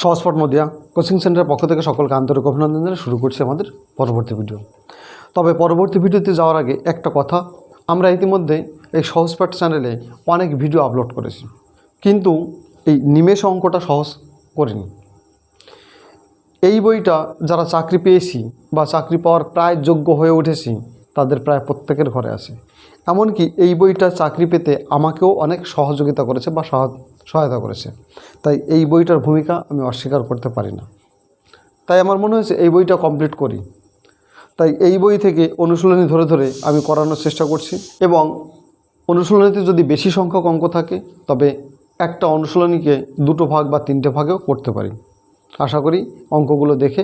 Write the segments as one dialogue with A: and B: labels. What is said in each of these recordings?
A: সহজপাঠ Nadia coaching সেন্টারের পক্ষ থেকে সকলকে আন্তরিক অভিনন্দন জানিয়ে শুরু করছি আমাদের পরবর্তী ভিডিও। তবে পরবর্তী ভিডিওতে যাওয়ার আগে একটা কথা, আমরা ইতিমধ্যে এই সহজপাঠ চ্যানেলে অনেক ভিডিও আপলোড করেছি, কিন্তু এই নিমেষ অঙ্কটা সহজ করিনি। এই বইটা যারা চাকরি পেয়েছি বা চাকরি পাওয়ার প্রায় যোগ্য হয়ে উঠেছি তাদের প্রায় প্রত্যেকের ঘরে আছে। এমনকি এই বইটা চাকরি পেতে আমাকেও অনেক সহযোগিতা করেছে বা সহায়তা করেছে। তাই এই বইটার ভূমিকা আমি অস্বীকার করতে পারি না। তাই আমার মনে হয়েছে এই বইটা কমপ্লিট করি। তাই এই বই থেকে অনুশীলনী ধরে ধরে আমি করানোর চেষ্টা করছি, এবং অনুশীলনীতে যদি বেশি সংখ্যক অঙ্ক থাকে তবে একটা অনুশীলনীকে দুটো ভাগ বা তিনটে ভাগেও করতে পারি। আশা করি অঙ্কগুলো দেখে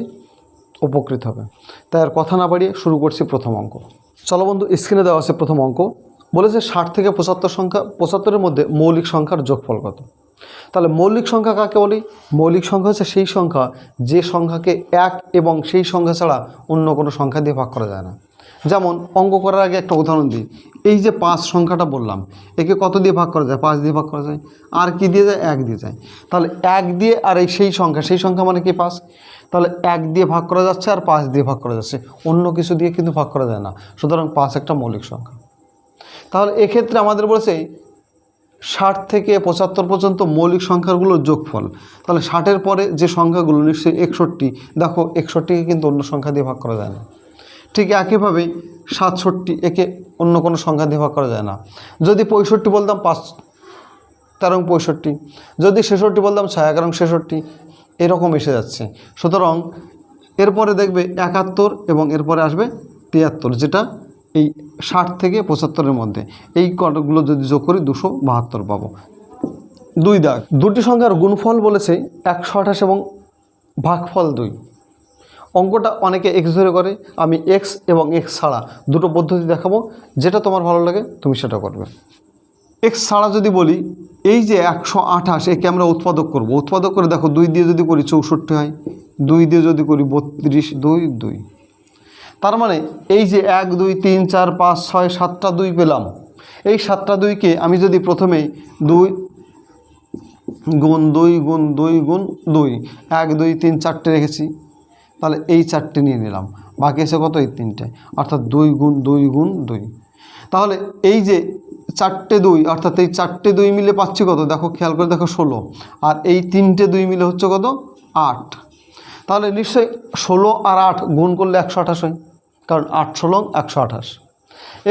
A: উপকৃত হবে। তাই আর কথা না বাড়িয়ে শুরু করছি প্রথম অঙ্ক। চলো বন্ধু, স্ক্রিনে দেওয়া আছে প্রথম অঙ্ক। বলেছে 60 থেকে 75 মধ্যে মৌলিক সংখ্যার যোগফল কত। তাহলে মৌলিক সংখ্যা কাকে বলি? মৌলিক সংখ্যা হচ্ছে সেই সংখ্যা যে সংখ্যাকে এক এবং সেই সংখ্যা ছাড়া অন্য কোনো সংখ্যা দিয়ে ভাগ করা যায় না। যেমন অঙ্ক করার আগে একটা উদাহরণ দিই। এই যে 5 সংখ্যাটা বললাম, একে কত দিয়ে ভাগ করা যায়? 5 দিয়ে ভাগ করা যায়। আর কি দিয়ে যায়? 1 দিয়ে যায়। তাহলে 1 দিয়ে আর এই সেই সংখ্যা মানে কি 5। তাহলে 1 দিয়ে ভাগ করা যাচ্ছে আর 5 দিয়ে ভাগ করা যাচ্ছে, অন্য কিছু দিয়ে কিন্তু ভাগ করা যায় না। সুতরাং 5 একটা মৌলিক সংখ্যা। তাহলে এক্ষেত্রে আমাদের বলেছে 60 থেকে 75 পর্যন্ত মৌলিক সংখ্যাগুলোর যোগফল। তাহলে 60-এর পরে যে সংখ্যাগুলো নিশ্চয়ই 61। দেখো 61কে কিন্তু অন্য সংখ্যা দিয়ে ভাগ করা যায় না। ঠিক একইভাবে 67, একে অন্য কোনো সংখ্যা দিয়ে ভাগ করা যায় না। যদি 65 বলতাম 5 তেরং 65, যদি 66 বলতাম 6 11 66, এরকম এসে যাচ্ছে। সুতরাং এরপরে দেখবে 71 এবং এরপরে আসবে 73, যেটা এই 60 থেকে 75-এর মধ্যে। এই কতগুলো যদি যোগ করি 272 পাবো। 2 দাগ, দুটি সংখ্যার গুণফল বলেছে 128 এবং ভাগফল 2। অঙ্কটা অনেকে x ধরে করে, আমি x এবং x ছাড়া দুটো পদ্ধতি দেখাবো, যেটা তোমার ভালো লাগে তুমি সেটা করবে। x ছাড়া যদি বলি, এই যে 128, একে আমরা উৎপাদক করব। উৎপাদক করে দেখো 2 দিয়ে যদি করি 64 হয়, 2 দিয়ে যদি করি 32, 2 2। তার মানে এই যে 1 2 3 4 5 6 7টা 2 পেলাম। এই 7টা 2কে আমি যদি প্রথমেই 2 গুণ 2 গুণ 2 গুণ 2, 1 2 3 4টে রেখেছি, তাহলে এই 4টে নিয়ে নিলাম। বাকি এসে কত? এই 3টে, অর্থাৎ 2 গুণ 2 গুণ 2। তাহলে এই যে 4টে 2, অর্থাৎ এই 4টে 2 মিলে পাচ্ছি কত? দেখো, খেয়াল করে দেখো 16, আর এই 3টে 2 মিলে হচ্ছে কত? 8। তাহলে নিশ্চয়ই 16 আর 8 গুণ করলে 128 হয়, কারণ 8 16 128।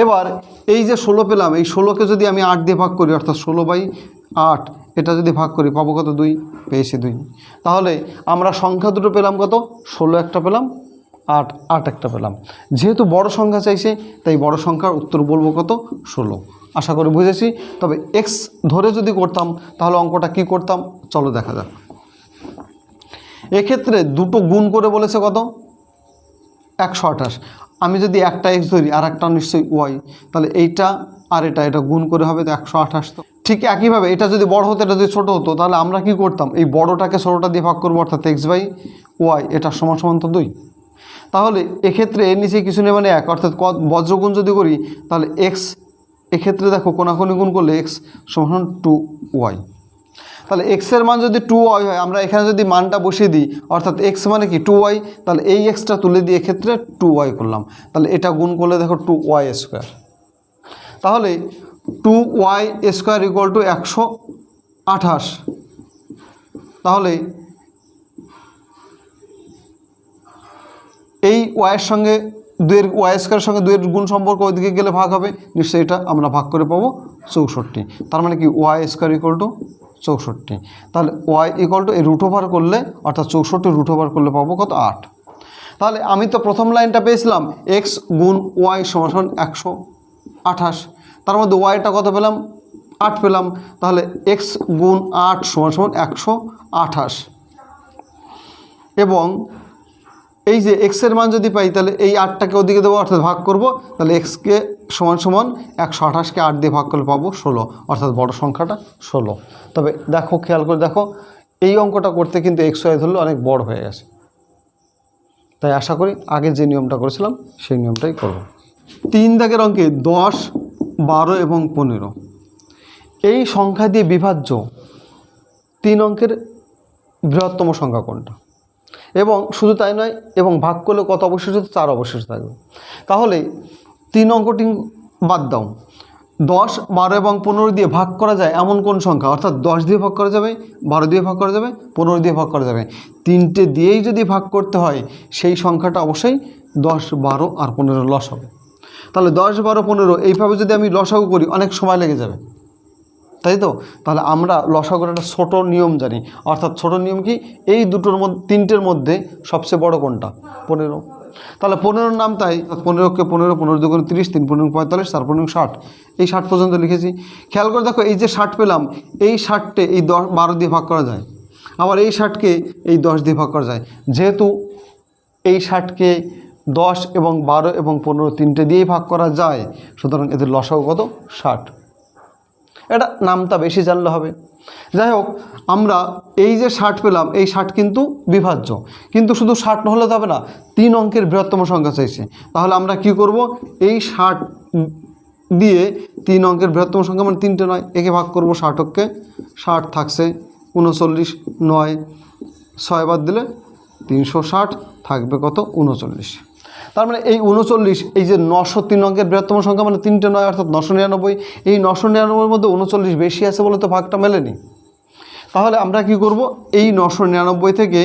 A: এবার এই যে 16 পেলাম, এই 16কে যদি আমি 8 দিয়ে ভাগ করি, অর্থাৎ 16/8, এটা যদি ভাগ করি পাবো কত? 2, পেয়েছি 2। তাহলে আমরা সংখ্যা দুটো পেলাম কত? 16 একটা পেলাম, 8 একটা পেলাম। যেহেতু বড় সংখ্যা চাইছে, তাই বড় সংখ্যার উত্তর বলবো কত? 16। আশা করি বুঝেছি। তবে x ধরে যদি করতাম তাহলে অঙ্কটা কি করতাম চলো দেখা যাক। এক্ষেত্রে দুটো গুণ করে বলেছে কত? 128। আমি যদি একটা x ধরি আর একটা নিশ্চয়ই y, তাহলে এইটা আর এটা গুণ করে হবে তো 128। তো ঠিক একইভাবে এটা যদি বড় হতো, এটা যদি ছোটো হতো, তাহলে আমরা কি করতাম? এই বড়টাকে ছোটোটা দিয়ে ভাগ করবো, অর্থাৎ x/y, এটা সমান সমান তো 2। তাহলে এক্ষেত্রে এর নিচে কিছু নেই মানে 1, অর্থাৎ বজ্রগুণ যদি করি তাহলে x, এক্ষেত্রে দেখো কোনাকুনি গুণ করলে x সমান 2y। তাহলে x এর মান যদি 2y হয়, আমরা এখানে যদি মানটা বসিয়ে দিই, অর্থাৎ x মানে কি 2y, তাহলে এই xটা তুলে দিয়ে এক্ষেত্রে 2y করলাম। তাহলে এটা গুণ করলে দেখো 2y²। তাহলে 2y² = 128। তাহলে এই y-এর সঙ্গে 2-এর y² সঙ্গে 2-এর গুণ সম্পর্ক ওইদিকে গেলে ভাগ হবে, নিশ্চয়ই এটা আমরা ভাগ করে পাবো 64। তার মানে কি y² = 64। তাহলে y এই √ওভার করলে, অর্থাৎ 64 √ওভার করলে পাবো কত? 8। তাহলে আমি তো প্রথম লাইনটা পেয়েছিলাম x গুণ y সমান 128, তার মধ্যে yটা কত পেলাম? 8 পেলাম। তাহলে x গুণ 8 সমান 128। এবং এই যে x এর মান যদি পাই, তাহলে এই 8টাকে ওদিকে দেবো, অর্থাৎ ভাগ করব। তাহলে x-কে সমান 128কে 8 দিয়ে ভাগ করলে পাবো 16, অর্থাৎ বড় সংখ্যাটা 16। তবে দেখো, খেয়াল করে দেখো, এই অঙ্কটা করতে কিন্তু x/y ধরলে অনেক বড় হয়ে গেছে। তাই আশা করি আগে যে নিয়মটা করেছিলাম সেই নিয়মটাই করব। 3 দাগের অঙ্কে 10, 12 এবং 15 এই সংখ্যা দিয়ে বিভাজ্য 3 অঙ্কের বৃহত্তম সংখ্যা কোনটা, এবং শুধু তাই নয়, এবং ভাগ করলে কত অবশিষ্ট, 4 অবশিষ্ট থাকবে। তাহলে 3 অঙ্কটি বাদ দাও, 10, 12 এবং 15 দিয়ে ভাগ করা যায় এমন কোন সংখ্যা, অর্থাৎ 10 দিয়ে ভাগ করা যাবে, 12 দিয়ে ভাগ করা যাবে, 15 দিয়ে ভাগ করা যাবে, তিনটে দিয়েই যদি ভাগ করতে হয় সেই সংখ্যাটা অবশ্যই 10, 12 আর 15 লস হবে। তাহলে 10, 12, 15 এইভাবে যদি আমি লসাগু করি অনেক সময় লেগে যাবে, তাই তো? তাহলে আমরা লসাগুর একটা ছোটো নিয়ম জানি, অর্থাৎ ছোটো নিয়ম কি, এই দুটোর মধ্যে, তিনটের মধ্যে সবচেয়ে বড় কোনটা, 15। তাহলে 15 নাম, তাই 15কে 15, 15 দুগুণ 30, 3 15 45, 4 15 60, এই 60 পর্যন্ত লিখেছি। খেয়াল করে দেখো, এই যে 60 পেলাম, এই 60টে এই 10, 12 দিয়ে ভাগ করা যায়, আবার এই 60কে এই 10 দিয়ে ভাগ করা যায়। যেহেতু এই 60কে 10 এবং 12 এবং 15 তিনটে দিয়েই ভাগ করা যায়, সুতরাং এদের লসাগু কত, 60। এটা নামটা বেশি জানলে হবে। যাই হোক, আমরা এই যে 60 পেলাম, এই 60 কিন্তু বিভাজ্য, কিন্তু শুধু 60 হলে তো হবে না, 3 অঙ্কের বৃহত্তম সংখ্যা চাইছে। তাহলে আমরা কি করব, এই 60 দিয়ে 3 অঙ্কের বৃহত্তম সংখ্যা মানে 3টে নয়, একে ভাগ করব 60কে, 60 থাকছে 39, 9 6 বাদ দিলে 360, থাকবে কত, 39। তার মানে এই 39, এই যে 903 অঙ্কের বৃহত্তম সংখ্যা মানে 3টে নয়, অর্থাৎ 999। এই 999-এর মধ্যে 39 বেশি আছে বলে তো ভাগটা মেলেনি। তাহলে আমরা কি করব, এই 999 থেকে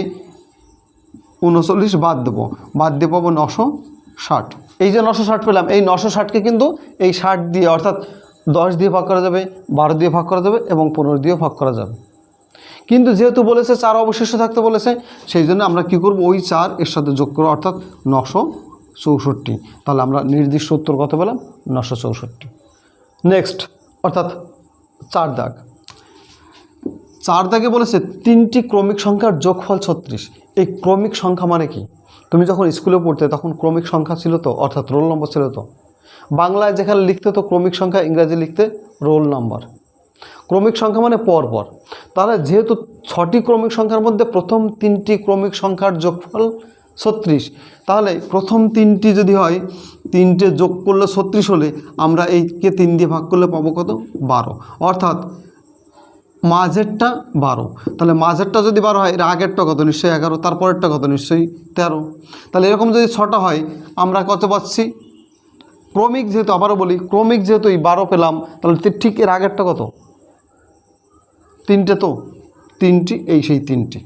A: 39 বাদ দেবো, বাদ দিয়ে পাবো 960। এই যে 960 পেলাম, এই 960কে কিন্তু এই 60 দিয়ে, অর্থাৎ 10 দিয়ে ভাগ করা যাবে, 12 দিয়ে ভাগ করা যাবে এবং 15 দিয়ে ভাগ করা যাবে। কিন্তু যেহেতু বলেছে 4 অবশিষ্ট থাকতে বলেছে, সেই জন্য আমরা কি করব, ওই 4 এর সাথে যোগ করব, অর্থাৎ 964। তাহলে আমরা নির্দিষ্ট উত্তর কত পেলাম, 964। নেক্সট, অর্থাৎ 4 দাগ। 4 দাগে বলেছে 3টি ক্রমিক সংখ্যার যোগফল 36। এই ক্রমিক সংখ্যা মানে কি, তুমি যখন স্কুলে পড়তে তখন ক্রমিক সংখ্যা ছিল তো, অর্থাৎ রোল নম্বর ছিল তো। বাংলায় যেখানে লিখতে তো ক্রমিক সংখ্যা, ইংরাজি লিখতে রোল নাম্বার। ক্রমিক সংখ্যা মানে পরপর। তাহলে যেহেতু 6টি ক্রমিক সংখ্যার মধ্যে প্রথম 3টি ক্রমিক সংখ্যার যোগফল 36, তাহলে প্রথম 3টি যদি হয়, 3টে যোগ করলে 36 হলে আমরা এইকে 3 দিয়ে ভাগ করলে পাবো কত, 12, অর্থাৎ মাঝেরটা 12। তাহলে মাঝেরটা যদি 12 হয়, এর আগেরটা কত, নিশ্চয়ই 11, তারপরেরটা কত, নিশ্চয়ই 13। তাহলে এরকম যদি 6টা হয়, আমরা কত পাচ্ছি, ক্রমিক যেহেতু, আবারও বলি, ক্রমিক যেহেতু এই 12 পেলাম, তাহলে ঠিক এর আগেরটা কত, 3টে, তো 3টি, এই সেই 3টি।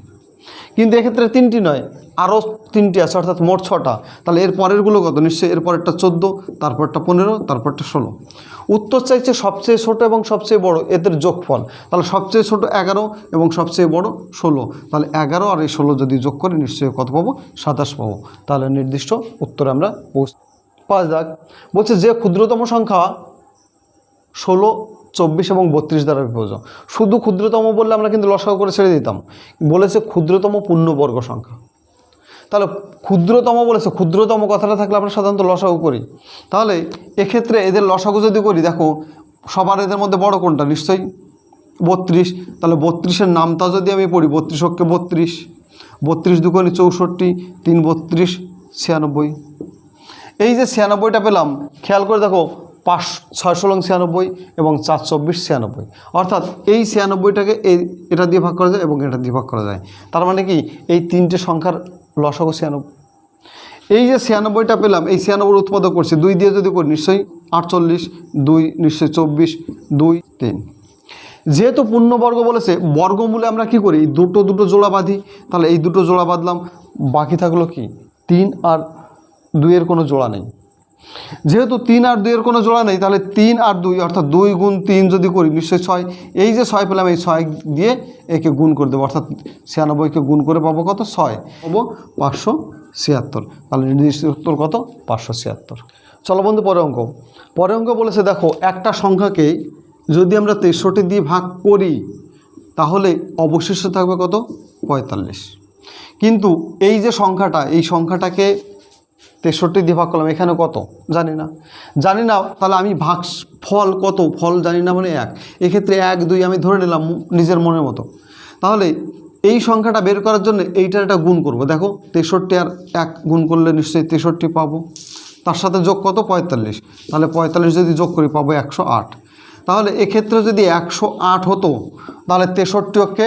A: কিন্তু এক্ষেত্রে 3টি নয়, আরও 3টি আছে, অর্থাৎ মোট 6টা। তাহলে এর পরেরগুলো কত, নিশ্চয়ই এর পরেরটা 14, তারপরটা 15, তারপরটা 16। উত্তর চাইছে সবচেয়ে ছোট এবং সবচেয়ে বড় এদের যোগফল। তাহলে সবচেয়ে ছোট 11 এবং সবচেয়ে বড় 16। তাহলে 11 আর এই 16 যদি যোগ করি, নিশ্চয়ই কত পাবো, 27 পাবো। তাহলে নির্দিষ্ট উত্তরে আমরা 5 দাগ। বলছে যে ক্ষুদ্রতম সংখ্যা 16, 24 এবং 32 দ্বারা বিভাজ্য। শুধু ক্ষুদ্রতম বললে আমরা কিন্তু লসাগু করে ছেড়ে দিতাম, বলেছে ক্ষুদ্রতম পূর্ণবর্গ সংখ্যা। তাহলে ক্ষুদ্রতম বলেছে, ক্ষুদ্রতম কথাটা থাকলে আমরা সাধারণত লসাগু করি। তাহলে এক্ষেত্রে এদের লসাগু যদি করি, দেখো সবার এদের মধ্যে বড় কোনটা, নিশ্চয়ই 32। তাহলে 32-এর নামটা যদি আমি পড়ি, 32 অক্ষে 32, 32 দুগুণে 64, 3 32, 96। এই যে 96টা পেলাম, খেয়াল করে দেখো, 5 6 16 96 এবং 4 24 96, অর্থাৎ এই 96টাকে এটা দিয়ে ভাগ করা যায় এবং এটা দিয়ে ভাগ করা যায়। তার মানে কি, এই 3টে সংখ্যার লসাগু 96। এই যে 96টা পেলাম, এই 96 উৎপাদক করছি, 2 দিয়ে যদি করি, নিশ্চয়ই 48, 2 নিশ্চয়ই 24, 2 3। যেহেতু পূর্ণবর্গ বলেছে, বর্গমূলে আমরা কি করি, দুটো জোড়া বাঁধি। তাহলে এই দুটো জোড়া বাঁধলাম, বাকি থাকলো কি, 3 আর 2 এর কোনো জোড়া নেই। যেহেতু 3 আর 2 এর কোনো জোড়া নেই, তাহলে 3 আর 2, অর্থাৎ 2 গুণ 3 যদি করি, নিশ্চয়ই 6। এই যে 6 পেলাম, এই 6 দিয়ে একে গুণ করে দেবো, অর্থাৎ 96কে গুণ করে পাবো কত, 6, পাবো 576। তাহলে নির্দিষ্ট উত্তর কত, 576। চলো বন্ধু, পরে অঙ্ক বলেছে, দেখো একটা সংখ্যাকে যদি আমরা 63 দিয়ে ভাগ করি, তাহলে অবশিষ্ট থাকবে কত, 45। কিন্তু এই যে সংখ্যাটা, এই সংখ্যাটাকে 63 দিয়ে ভাগ করলাম, এখানে কত জানি না, তাহলে আমি ফল কত, ফল জানি না, মানে 1। এক্ষেত্রে 1 2 আমি ধরে নিলাম নিজের মনের মতো। তাহলে এই সংখ্যাটা বের করার জন্য এইটার একটা গুণ করব। দেখো 63 আর 1 গুণ করলে নিশ্চয়ই 63 পাবো, তার সাথে যোগ কত, 45। তাহলে 45 যদি যোগ করি পাবো 108। তাহলে এক্ষেত্রে যদি 108 হতো, তাহলে 63কে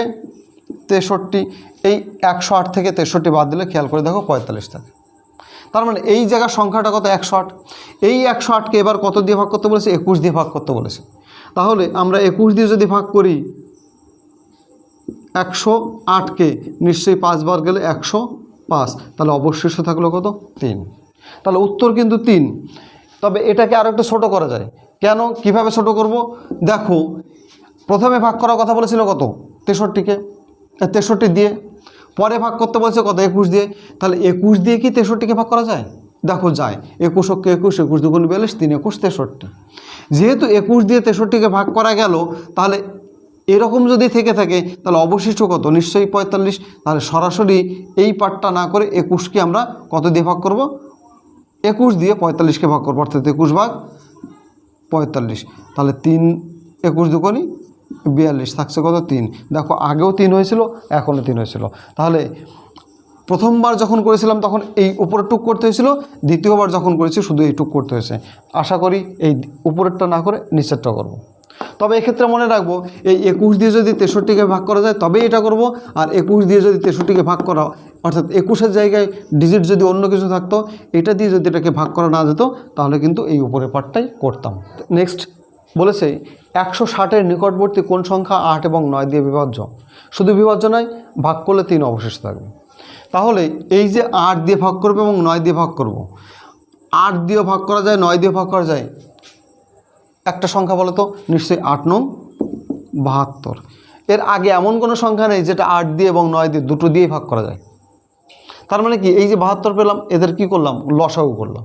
A: 63, এই 108 থেকে 63 বাদ দিলে খেয়াল করে দেখো 45 থাকে। তার মানে এই জায়গার সংখ্যাটা কত? 108। এই 108কে এবার কত দিয়ে ভাগ করতে বলেছে? 21 দিয়ে ভাগ করতে বলেছে। তাহলে আমরা 21 দিয়ে যদি ভাগ করি 108কে, নিশ্চয়ই 5 বার গেলে 105, তাহলে অবশেষে থাকলো কত? 3। তাহলে উত্তর কিন্তু 3। তবে এটাকে আরও একটু ছোটো করা যায়। কেন, কিভাবে ছোট করব? দেখো, প্রথমে ভাগ করার কথা বলেছিল কত? 63কে, 63 দিয়ে। পরে ভাগ করতে বলছে কত? 21 দিয়ে। তাহলে 21 দিয়ে কি 63কে ভাগ করা যায়? দেখো যায়। 21 কে 21, 21 দুগুণ 42, 3 21 63। যেহেতু 21 দিয়ে 63কে ভাগ করা গেল, তাহলে এরকম যদি থেকে থাকে তাহলে অবশিষ্ট কত? নিশ্চয়ই 45। তাহলে সরাসরি এই পার্টটা না করে 21কে আমরা কত দিয়ে ভাগ করব? 21 দিয়ে 45কে ভাগ করবো, অর্থাৎ 21 ভাগ 45। তাহলে 3 21 দুগুণ 42, থাকছে কত? 3। দেখো আগেও 3 হয়েছিল, এখনও 3 হয়েছিল। তাহলে প্রথমবার যখন করেছিলাম তখন এই উপরের টুক করতে হয়েছিল, দ্বিতীয়বার যখন করেছি শুধু এই টুক করতে হয়েছে। আশা করি এই উপরেরটা না করে নিচেরটা করব। তবে এক্ষেত্রে মনে রাখবো, এই 21 দিয়ে যদি 63কে ভাগ করা যায় তবেই এটা করব। আর 21 দিয়ে যদি 63কে ভাগ করা, অর্থাৎ 21-এর জায়গায় ডিজিট যদি অন্য কিছু থাকতো, এটা দিয়ে যদি এটাকে ভাগ করা না যেত, তাহলে কিন্তু এই উপরের পার্টটাই করতাম। নেক্সট বলেছে 160-এর নিকটবর্তী কোন সংখ্যা 8 এবং 9 দিয়ে বিভাজ্য? শুধু বিভাজ্য নয়, ভাগ করলে 3 অবশিষ্ট থাকবে। তাহলে এই যে 8 দিয়ে ভাগ করবে এবং 9 দিয়ে ভাগ করব, 8 দিয়েও ভাগ করা যায়, 9 দিয়ে ভাগ করা যায়। একটা সংখ্যা বলো তো? নিশ্চয়ই 8 নং 72। এর আগে এমন কোনো সংখ্যা নেই যেটা 8 দিয়ে এবং 9 দিয়ে দুটো দিয়েই ভাগ করা যায়। তার মানে কি, এই যে 72 পেলাম, এদের কি করলাম? লসাগু করলাম।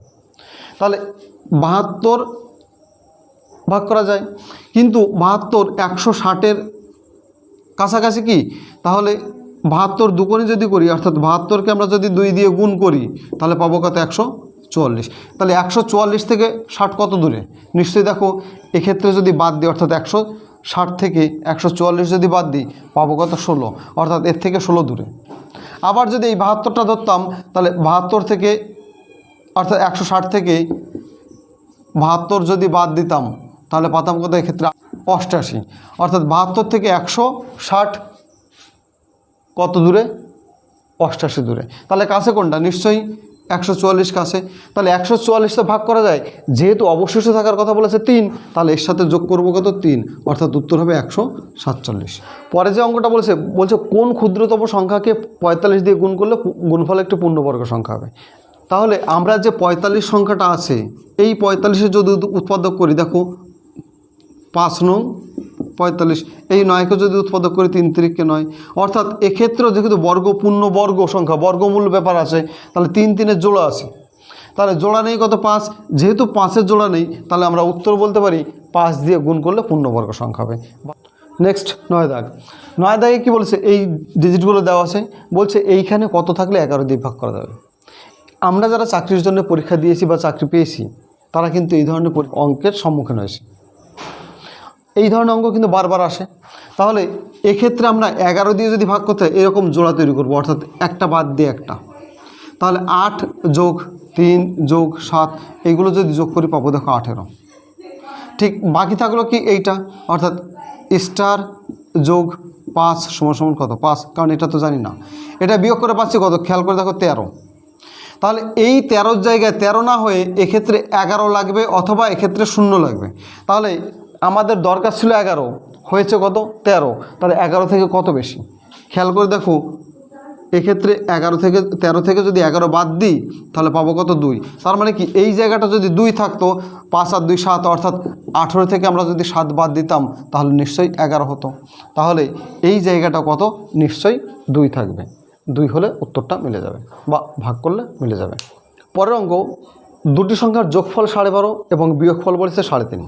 A: তাহলে 72 ভাগ করা যায়, কিন্তু 72 160-এর কাছাকাছি কি? তাহলে 72 দুগুণে যদি করি, অর্থাৎ 72কে আমরা যদি 2 দিয়ে গুণ করি, তাহলে পাবো কত? 144। তাহলে 144 থেকে 60 কত দূরে? নিশ্চয়ই দেখো, এক্ষেত্রে যদি বাদ দিই, অর্থাৎ 160 থেকে 144 যদি বাদ দিই, পাবো কত? 16, অর্থাৎ এর থেকে 16 দূরে। আবার যদি এই 72টা ধরতাম, তাহলে 72 থেকে, অর্থাৎ 160 থেকে 72 যদি বাদ দিতাম, তাহলে পাতাম কত? এক্ষেত্রে 88, অর্থাৎ 72 থেকে 160 কত দূরে? 88 দূরে। তাহলে কাছে কোনটা? নিশ্চয়ই 144 কাছে। তাহলে 144 তো ভাগ করা যায়, যেহেতু অবশিষ্ট থাকার কথা বলেছে 3, তাহলে এর সাথে যোগ করব কত? 3, অর্থাৎ উত্তর হবে 147। পরে যে অঙ্কটা বলছে কোন ক্ষুদ্রতম সংখ্যাকে 45 দিয়ে গুণ করলে গুণফল একটি পূর্ণবর্গ সংখ্যা হবে? তাহলে আমরা যে 45 সংখ্যাটা আছে, এই 45-এর যদি উৎপাদক করি, দেখো 5 নং 45, এই 9কে যদি উৎপাদক করি 3 3-কে 9, অর্থাৎ এক্ষেত্রেও যেহেতু পূর্ণবর্গ সংখ্যা, বর্গমূল ব্যাপার আছে, তাহলে 3 3-এর জোড়া আছে। তাহলে জোড়া নেই কত? 5। যেহেতু 5-এর জোড়া নেই, তাহলে আমরা উত্তর বলতে পারি 5 দিয়ে গুণ করলে পূর্ণবর্গ সংখ্যা হবে। নেক্সট 9 দাগ। 9 দাগে কী বলছে? এই ডিজিটগুলো দেওয়া আছে, বলছে এইখানে কত থাকলে 11 দিয়ে ভাগ করা যাবে। আমরা যারা চাকরির জন্য পরীক্ষা দিয়েছি বা চাকরি পেয়েছি, তারা কিন্তু এই ধরনের অঙ্কের সম্মুখীন হয়েছে। এই ধরনের অঙ্ক কিন্তু বারবার আসে। তাহলে এক্ষেত্রে আমরা 11 দিয়ে যদি ভাগ করতে হয়, এরকম জোড়া তৈরি করব, অর্থাৎ একটা বাদ দিয়ে একটা। তাহলে 8 যোগ 3 যোগ 7, এইগুলো যদি যোগ করি পাবো দেখো 18। ঠিক বাকি থাকলো কি? এইটা, অর্থাৎ স্টার যোগ 5 সমান কত? 5, কারণ এটা তো জানি না। এটা বিয়োগ করে পাচ্ছি কত? খেয়াল করে দেখো 13। তাহলে এই 13-র জায়গায় 13 না হয়ে এক্ষেত্রে 11 লাগবে, অথবা এক্ষেত্রে 0 লাগবে। তাহলে আমাদের দরকার ছিল 11, হয়েছে কত? 13। তাহলে 11 থেকে কত বেশি? খেয়াল করে দেখো, এক্ষেত্রে 13 থেকে যদি 11 বাদ দিই, তাহলে পাবো কত? 2। তার মানে কি, এই জায়গাটা যদি 2 থাকতো, 5 আর 2 7, অর্থাৎ 18 থেকে আমরা যদি 7 বাদ দিতাম, তাহলে নিশ্চয়ই 11 হতো। তাহলে এই জায়গাটা কত? নিশ্চয়ই 2 থাকবে। 2 হলে উত্তরটা মিলে যাবে, বা ভাগ করলে মিলে যাবে। পরের অঙ্ক, দুটি সংখ্যার যোগফল 12.5 এবং বিয়োগফল বলেছে 3.5,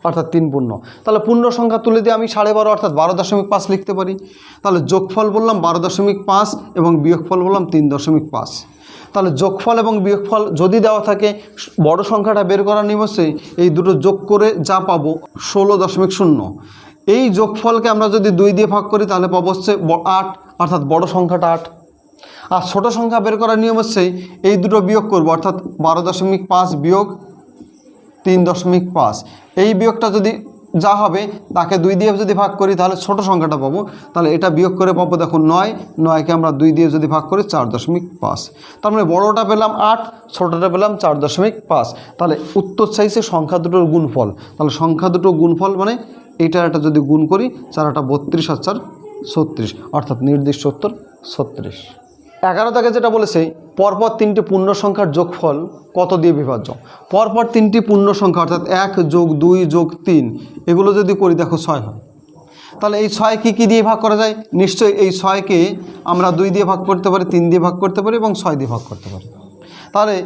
A: অর্থাৎ 3 পূর্ণ। তাহলে পূর্ণ সংখ্যা তুলে দিয়ে আমি 12.5 অর্থাৎ 12.5 লিখতে পারি। তাহলে যোগফল বললাম 12.5 এবং বিয়োগফল বললাম 3.5। তাহলে যোগফল এবং বিয়োগফল যদি দেওয়া থাকে, বড় সংখ্যাটা বের করার নিমন্ত্রণে এই দুটো যোগ করে যা পাবো 16.0। এই যোগফলকে আমরা যদি 2 দিয়ে ভাগ করি, তাহলে পাবো হচ্ছে 8, অর্থাৎ বড় সংখ্যাটা 8। আর ছোট সংখ্যা বের করার নিয়ম হচ্ছে এই দুটো বিয়োগ করব, অর্থাৎ 12.5 বিয়োগ 3.5। এই বিয়োগটা যদি যা হবে তাকে 2 দিয়ে যদি ভাগ করি তাহলে ছোট সংখ্যাটা পাবো। তাহলে এটা বিয়োগ করে পাবো দেখো 9, 9কে আমরা 2 দিয়ে যদি ভাগ করি 4.5। তার মানে বড়টা পেলাম 8, ছোটটা পেলাম 4.5। তাহলে উত্তর চাইছে সংখ্যা দুটোর গুণফল। তাহলে সংখ্যা দুটোর গুণফল মানে এইটার একটা যদি গুণ করি 4 8 32 আর 4 36, অর্থাৎ নির্দিষ্ট উত্তর 36। 11 থেকে যেটা বলেছে পরপর 3টি পূর্ণ সংখ্যার যোগফল কত দিয়ে বিভাজ্য। পরপর 3টি পূর্ণ সংখ্যা অর্থাৎ 1 + 2 + 3 এগুলো যদি করি দেখো 6 হয়। তাহলে এই 6 কি দিয়ে ভাগ করা যায়? নিশ্চয়ই এই 6কে আমরা 2 দিয়ে ভাগ করতে পারি, 3 দিয়ে ভাগ করতে পারি এবং 6 দিয়ে ভাগ করতে পারি। তাহলে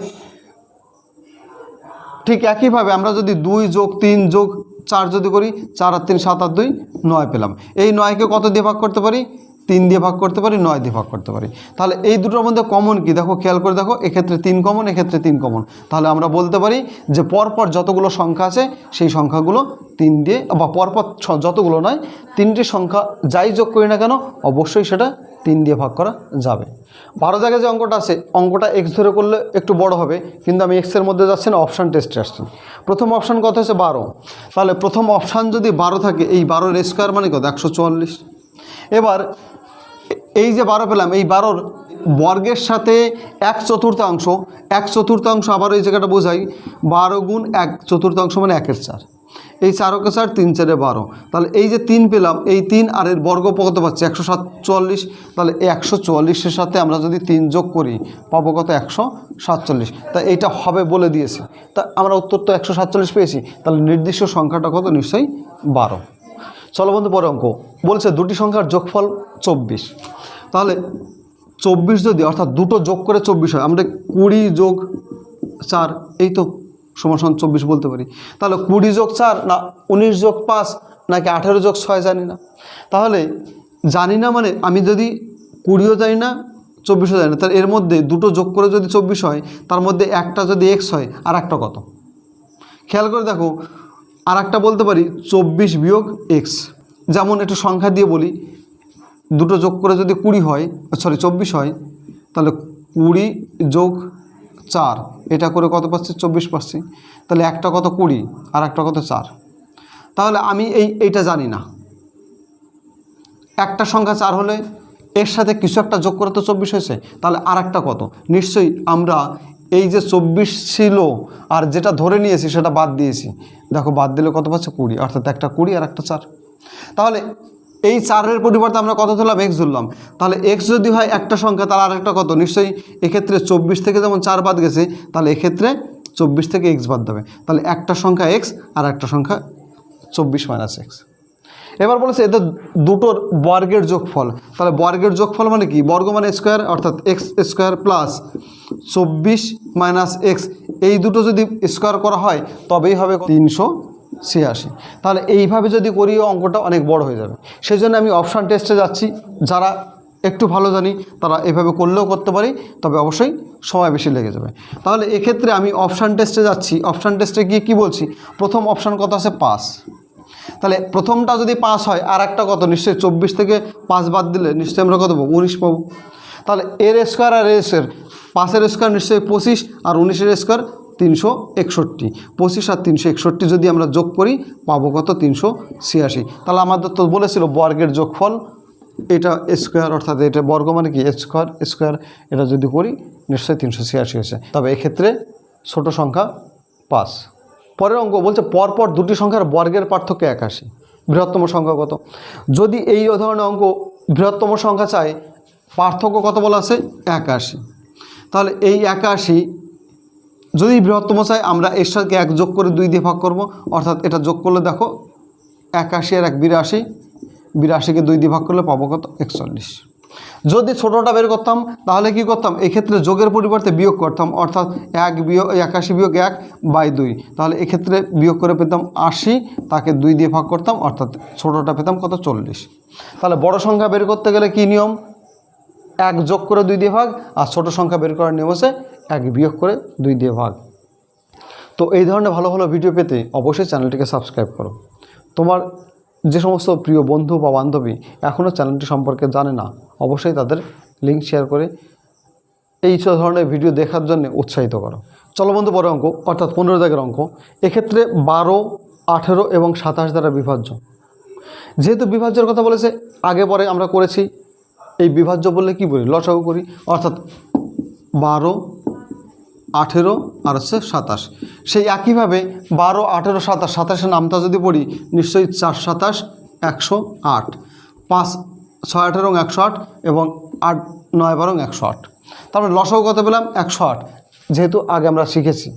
A: ঠিক একইভাবে আমরা যদি 2 + 3 + 4 যদি করি 4 আর 3 7 আর 2 9 পেলাম। এই 9কে কত দিয়ে ভাগ করতে পারি? 3 দিয়ে ভাগ করতে পারি, 9 দিয়ে ভাগ করতে পারি। তাহলে এই দুটোর মধ্যে কমন কি দেখো, খেয়াল করে দেখো, এক্ষেত্রে 3 কমন, এক্ষেত্রে 3 কমন। তাহলে আমরা বলতে পারি যে পরপর যতগুলো সংখ্যা আছে সেই সংখ্যাগুলো 3 দিয়ে, বা পরপর যতগুলো নয় 3টি সংখ্যা যাই যোগ করি না কেন অবশ্যই সেটা 3 দিয়ে ভাগ করা যাবে। 12 জায়গায় যে অঙ্কটা আছে, অঙ্কটা x ধরে করলে একটু বড় হবে, কিন্তু আমি এক্সের মধ্যে যাচ্ছি না, অপশান টেস্টে আসছি। প্রথম অপশান কত হচ্ছে 12। তাহলে প্রথম অপশান যদি 12 থাকে, এই 12 এর স্কোয়ার মানে কত? 144। এবার এই যে 12 পেলাম, এই 12র বর্গের সাথে 1/4, 1/4 আবার এই জায়গাটা বোঝাই, 12 × 1/4 মানে 1/4। এই 4 × 4 3 4 12। তাহলে এই যে 3 পেলাম, এই 3 আর এর বর্গ কত পাচ্ছি? 147। তাহলে এই 144-এর সাথে আমরা যদি 3 যোগ করি পাবো কত? 147। তা এইটা হবে বলে দিয়েছে, তা আমরা উত্তর তো 147 পেয়েছি। তাহলে নির্দিষ্ট সংখ্যাটা কত? নিশ্চয়ই 12। চলো বন্ধু, পরে অঙ্ক বলছে দুটি সংখ্যার যোগফল 24। তাহলে 24 যদি, অর্থাৎ দুটো যোগ করে 24 হয়, আমরা 20 + 4 এই তো সমান 24 বলতে পারি। তাহলে 20 + 4 না 19 + 5 নাকি 18 + 6 জানি না। তাহলে জানি না মানে আমি যদি 20ও জানি না 24ও জানি না, তাহলে এর মধ্যে দুটো যোগ করে যদি 24 হয়, তার মধ্যে একটা যদি x হয় আর একটা কত? খেয়াল করে দেখো, আর একটা বলতে পারি 24 - x। যেমন একটু সংখ্যা দিয়ে বলি, দুটো যোগ করে যদি 20 হয়, 24 হয়, তাহলে 20 + 4 এটা করে কত পাচ্ছি? 24 পাচ্ছি। তাহলে একটা কত? 20 আর একটা কত? 4। তাহলে আমি এইটা জানি না। একটা সংখ্যা 4 হলে এর সাথে কিছু একটা যোগ করে তো 24 হয়েছে, তাহলে আর একটা কত? নিশ্চয়ই আমরা এই যে 24 ছিল আর যেটা ধরে নিয়েছি সেটা বাদ দিয়েছি। দেখো বাদ দিলে কত পাচ্ছে? 20, অর্থাৎ একটা 20 আর একটা 4। তাহলে এই 4-এর পরিবর্তে আমরা কত ধরলাম? x ধরলাম। তাহলে x যদি হয় একটা সংখ্যা, তাহলে আর একটা কত? নিশ্চয়ই এক্ষেত্রে 24 থেকে যেমন 4 বাদ গেছে, তাহলে এক্ষেত্রে 24 থেকে x বাদ দেবে। তাহলে একটা সংখ্যা x আর একটা সংখ্যা 24 - x। এবার বলেছে এদের দুটোর বর্গের যোগফল। তাহলে বর্গের যোগফল মানে কি? বর্গ মানে স্কোয়ার, অর্থাৎ x² + 24 - x। এই দুটো যদি স্কোয়ার করা হয় তবেই হবে 386। তাহলে এইভাবে যদি করি অঙ্কটা অনেক বড় হয়ে যাবে। সেই জন্য আমি অপশান টেস্টে যাচ্ছি। যারা একটু ভালো জানি তারা এভাবে করলেও করতে পারি, তবে অবশ্যই সময় বেশি লেগে যাবে। তাহলে এক্ষেত্রে আমি অপশান টেস্টে যাচ্ছি। অপশান টেস্টে গিয়ে কি বলছি? প্রথম অপশান কত আছে? 5। তাহলে প্রথমটা যদি 5 হয় আর একটা কত? নিশ্চয়ই 24 থেকে 5 বাদ দিলে নিশ্চয়ই আমরা কত পাবো? 19 পাবো। তাহলে এর স্কোয়ার আর এর স্কোয়ার, 5-এর স্কোয়ার নিশ্চয়ই 25 আর 19-এর স্কোয়ার 361। 25 আর 361 যদি আমরা যোগ করি পাবো কত? 386। তাহলে আমাদের তো বলেছিল বর্গের যোগফল এটা স্কোয়ার, অর্থাৎ এটা বর্গ মানে কি? স্কোয়ার। এটা যদি করি নিশ্চয়ই 386 হয়েছে। তবে এক্ষেত্রে ছোট সংখ্যা 5। পরের অঙ্ক বলছে পরপর দুটি সংখ্যার বর্গের পার্থক্য 81। বৃহত্তম সংখ্যা কত? যদি এই ধরনের অঙ্ক বৃহত্তম সংখ্যা চাই, পার্থক্য কত বলা আছে? 81। তাহলে এই 81 যদি বৃহত্তম চাই, আমরা এর সাথে 1 যোগ করে 2 দিয়ে ভাগ করব, অর্থাৎ এটা যোগ করলে দেখো 81 আর 1 82, 82কে 2 দিয়ে ভাগ করলে পাবো কত? 41। যদি ছোটোটা বের করতাম তাহলে কি করতাম? এক্ষেত্রে যোগের পরিবর্তে বিয়োগ করতাম, অর্থাৎ 81 - 1/2। তাহলে এক্ষেত্রে বিয়োগ করে পেতাম 80, তাকে 2 দিয়ে ভাগ করতাম, অর্থাৎ ছোটোটা পেতাম কত? 40। তাহলে বড় সংখ্যা বের করতে গেলে কি নিয়ম? 1 যোগ করে 2 দিয়ে ভাগ, আর ছোটো সংখ্যা বের করার নিয়ম আছে 1 বিয়োগ করে 2 দিয়ে ভাগ। তো এই ধরনের ভালো ভালো ভিডিও পেতে অবশ্যই চ্যানেলটিকে সাবস্ক্রাইব করো। তোমার যে সমস্ত প্রিয় বন্ধু বা বান্ধবী এখনও চ্যানেলটি সম্পর্কে জানে না, অবশ্যই তাদের লিঙ্ক শেয়ার করে এই ধরনের ভিডিও দেখার জন্য উৎসাহিত করো। চলো বন্ধু, পরের অঙ্ক অর্থাৎ 15 দাগের অঙ্ক। এক্ষেত্রে 12 18 এবং 27 দ্বারা বিভাজ্য। যেহেতু বিভাজ্যের কথা বলেছে, আগে পরে আমরা করেছি, এই বিভাজ্য বললে কি বলি, লসাগু করি, অর্থাৎ 12, 18 আর হচ্ছে 27। সেই একইভাবে 12, 18, 27, 27-এর নামটা যদি পড়ি নিশ্চয়ই 4, 27, 108, 5, 6, 18 এবং 108 এবং 8, 9, 12 108। তারপরে লসাগু কত পেলাম 108, যেহেতু আগে আমরা শিখেছি।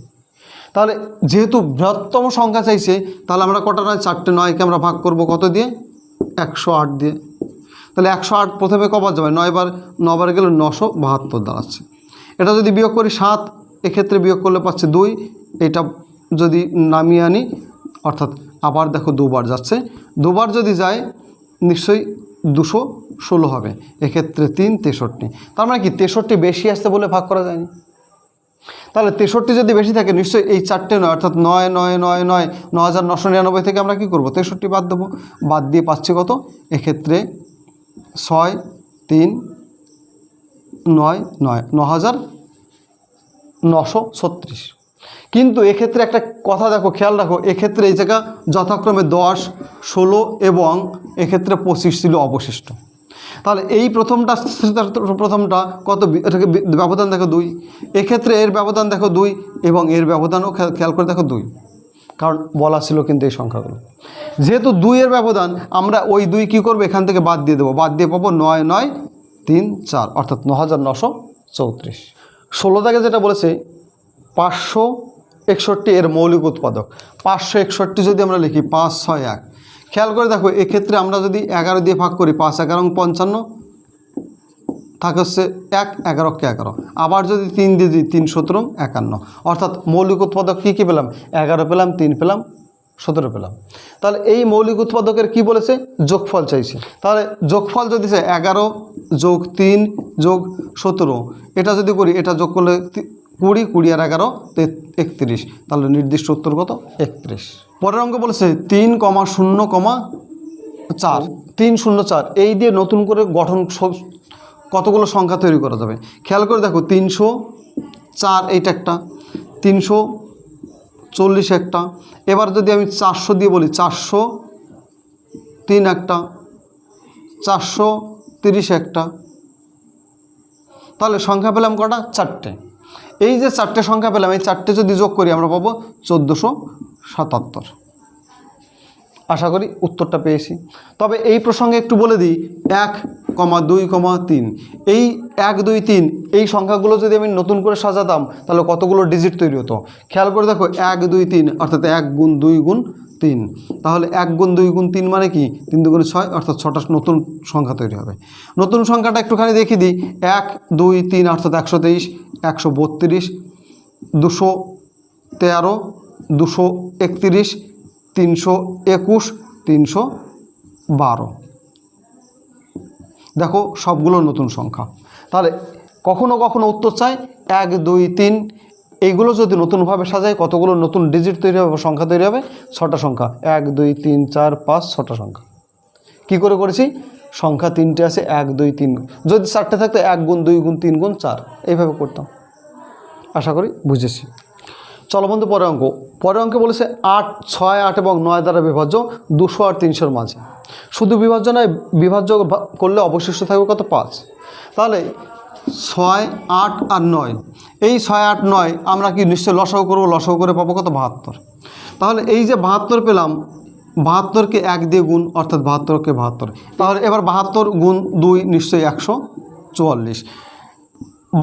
A: তাহলে যেহেতু বৃহত্তম সংখ্যা চাইছে, তাহলে আমরা কটা নয়, 4টে 9কে আমরা ভাগ করব কত দিয়ে, 108 দিয়ে। তাহলে 108 প্রথমে কবার যাবে, 9 বার, 9 বার গেলে 972 দাঁড়াচ্ছে। এটা যদি বিয়োগ করি 7, এক্ষেত্রে বিয়োগ করলে পাচ্ছে 2, এটা যদি নামিয়ে আনি অর্থাৎ আবার দেখো 2 বার যাচ্ছে, 2 বার যদি যায় নিশ্চয়ই 216 হবে, এক্ষেত্রে 3, 63। তার মানে কি 63 বেশি আসতে বলে ভাগ করা যায়নি। তাহলে 63 যদি বেশি থাকে নিশ্চয়ই এই 4টে 9 অর্থাৎ 9, 9, 9, 9, 9999 থেকে আমরা কি করব, 63 বাদ দেবো, বাদ দিয়ে পাচ্ছি কত, এক্ষেত্রে 6, 3, 9, 9, 9936। কিন্তু এক্ষেত্রে একটা কথা দেখো, খেয়াল রাখো, এক্ষেত্রে এই জায়গা যথাক্রমে 10, 16 এবং এক্ষেত্রে 25 ছিল অবশিষ্ট। তাহলে এই প্রথমটা কত, এটাকে ব্যবধান দেখো 2, এক্ষেত্রে এর ব্যবধান দেখো 2 এবং এর ব্যবধানও খেয়াল করে দেখো 2, কারণ বলা ছিল কিন্তু এই সংখ্যাগুলো। যেহেতু 2 এর ব্যবধান, আমরা ওই 2 কী করবো, এখান থেকে বাদ দিয়ে দেবো, বাদ দিয়ে পাবো 9, 9, 3, 4 অর্থাৎ 9934। 16 থেকে যেটা বলেছে 561 এর মৌলিক উৎপাদক, 561 যদি আমরা লিখি 5, 6, 1, খেয়াল করে দেখো এক্ষেত্রে আমরা যদি 11 দিয়ে ভাগ করি, 5, 11, 55 থাকে হচ্ছে 1, 11কে 11, আবার যদি 3 দিয়ে দিই 3, 17, 51, অর্থাৎ মৌলিক উৎপাদক কী কী পেলাম, 11 পেলাম, 3 পেলাম, 17 পেলাম। তাহলে এই মৌলিক উৎপাদকের কি বলেছে, যোগফল চাইছে। তাহলে যোগফল যদি চাই 11 যোগ 3 যোগ 17, এটা যদি করি, এটা যোগ করলে 20, 20 আর 11 31, তাহলে নির্দিষ্ট উত্তর কত, 31। পরের অঙ্ক বলেছে 3,0,4, 304, এই দিয়ে নতুন করে গঠন কতগুলো সংখ্যা তৈরি করা যাবে। খেয়াল করে দেখো 304 এইটা একটা, 340 একটা, এবার যদি আমি 400 দিয়ে বলি 403 একটা, 430 একটা, তাহলে সংখ্যা পেলাম কটা, 4টে। এই যে 4টে সংখ্যা পেলাম, এই 4টে যদি যোগ করি আমরা পাবো 1477। আশা করি উত্তরটা পেয়েছি। তবে এই প্রসঙ্গে একটু বলে দিই, 1, 2, 3, এই 1, 2, 3 এই সংখ্যাগুলো যদি আমি নতুন করে সাজাতাম তাহলে কতগুলো ডিজিট তৈরি হতো। খেয়াল করে দেখো 1, 2, 3 অর্থাৎ 1 গুণ 2 গুণ 3, তাহলে 1 গুণ 2 গুণ 3 মানে কি 3 2 গুণে 6, অর্থাৎ 6টা নতুন সংখ্যা তৈরি হবে। নতুন সংখ্যাটা একটুখানি দেখিয়ে দিই, 1, 2, 3 অর্থাৎ 123, 132, 213, 231, 321, 312। দেখো সবগুলো নতুন সংখ্যা। তাহলে কখনো কখনো উত্তর চাই 1, 2, 3 এইগুলো যদি নতুনভাবে সাজাই কতগুলো নতুন ডিজিট তৈরি হবে, সংখ্যা তৈরি হবে, 6টা সংখ্যা, 1, 2, 3, 4, 5, 6টা সংখ্যা। কী করে করেছি, সংখ্যা 3টে আছে, 1, 2, 3, যদি 4টে থাকতো 1 গুণ 2 গুণ 3 গুণ 4, এইভাবে করতাম। আশা করি বুঝেছি। চলো বন্ধু পরের অঙ্ক। পরের অঙ্কে বলেছে 8, 6, 8 এবং 9 দ্বারা বিভাজ্য 200 আর 300-র মাঝে। শুধু বিভাজ্য নয়, বিভাজ্য করলে অবশিষ্ট থাকবে কত, 5। তাহলে 6, 8 আর 9, এই 6, 8, 9 আমরা কি নিশ্চয়ই লসাগু করবো, লসাগু করে পাবো কত, 72। তাহলে এই যে 72 পেলাম, 72কে 1 দিয়ে গুণ অর্থাৎ 72কে 72, তাহলে এবার 72 গুণ 2 নিশ্চয়ই 144,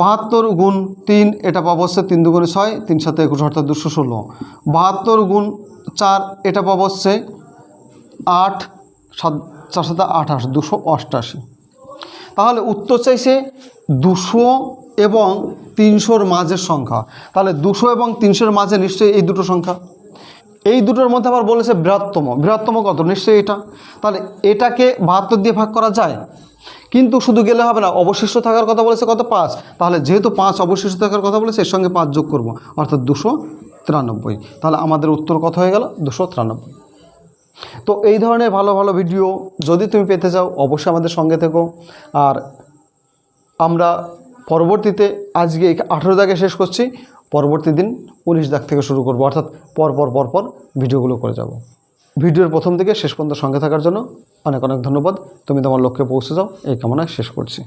A: 72 গুণ 3 এটা পাবো হচ্ছে 3 2 6, 3 7 21 অর্থাৎ 216, 72 গুণ 4 এটা পাবো হচ্ছে 8, 7 4 7 28, 288। তাহলে উত্তর চাইছে 200 এবং 300-র মাঝের সংখ্যা। তাহলে 200 এবং 300-র মাঝে নিশ্চয়ই এই দুটো সংখ্যা। এই দুটোর মধ্যে আবার বলেছে বৃহত্তম, বৃহত্তম কত, নিশ্চয়ই এটা। তাহলে এটাকে 72 দিয়ে ভাগ করা যায়, কিন্তু শুধু গেলে হবে না, অবশিষ্ট থাকার কথা বলেছে কত, 5। তাহলে যেহেতু 5 অবশিষ্ট থাকার কথা বলেছে, এর সঙ্গে 5 যোগ করব অর্থাৎ 293। তাহলে আমাদের উত্তর কত হয়ে গেল, 293। তো এই ধরনের ভালো ভালো ভিডিও যদি তুমি পেতে চাও অবশ্যই আমাদের সঙ্গে থেকো। আর আমরা পরবর্তীতে আজকে 18 দাগে শেষ করছি, পরবর্তী দিন 19 দাগ থেকে শুরু করব, অর্থাৎ পর পর ভিডিওগুলো করে যাব। ভিডিওর প্রথম থেকে শেষ পর্যন্ত সঙ্গে থাকার জন্য অনেক অনেক ধন্যবাদ। তুমি তোমার লক্ষ্যে পৌঁছে যাও এই কামনায় শেষ করছি।